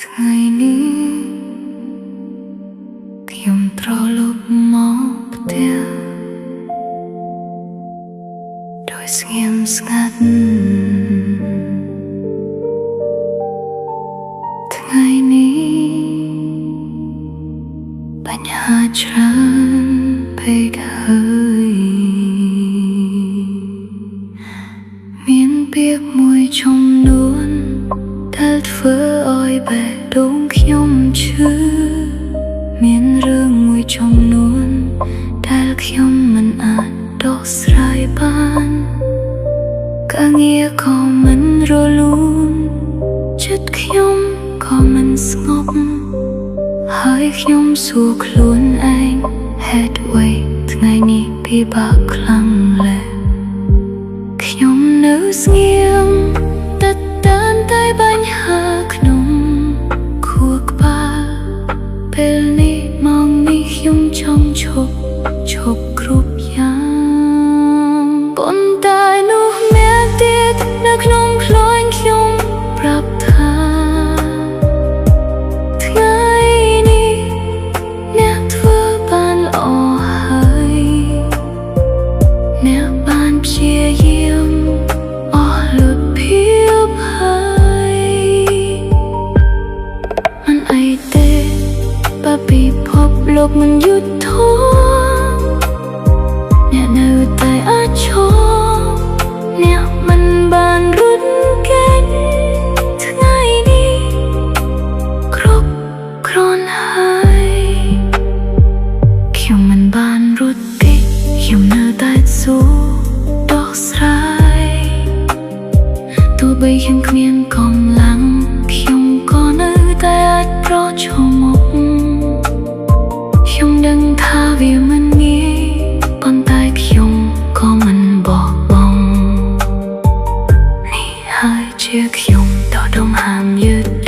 ថ្ងៃនេះខ្ញុំត្រឡប់មកផ្ទះដោយស្ងៀមស្ងាត់ថ្ងៃនេះបញ្ហាច្រើនពេកហើយមានពាក្យមួយចំនួនដែលធ្វើឲ្យបែកដូងខ្ញុំឈឺមានរឿងមួយចំនួនដែលខ្ញុំមិនអាចដោះស្រាយបានការងារក៏មិនរលូនចិត្តខ្ញុំក៏មិនស្ងប់ហើយខ្ញុំសួរខ្លួនឯងហេតុអ្វីថ្ងៃនេះពិបាកខ្លាំងលែងខ្ញុំនៅស្ងៀមតែបញ្ហាក្នុងខួរក្បាលពេលនេះម៉ោងនេះខ្ញុំចង់ឈប់គ្រប់យ៉ាងប៉ុន្តែនោះមានទៀតនៅក្នុងខ្លួនខ្ញុំប្រាប់ថាថ្ងៃនេះអ្នកធ្វើបានល្អហើយអ្នកបានព្យាយាមអស់លុតភាពហើយមិនអីទេបើពិភពលោកមិនយុត្តិធម៌អ្នកនៅតែអាចឈរអ្នកមិនបានរត់គេចថ្ងៃនេះគ្រប់គ្រាន់ហើយខ្ញុំមិនបានរត់គេចខ្ញុំនៅតែស៊ូដោះស្រាយទោះបីខ្ញុំគ្មានកម្លាំងខ្ញុំក៏នៅតែអាចប្រឈមមុខខ្ញុំដឹងថាវាមិនងាយប៉ុន្តែខ្ញុំក៏មិនបោះបង់នេះហើយជាខ្ញុំតដុំហាមយឺត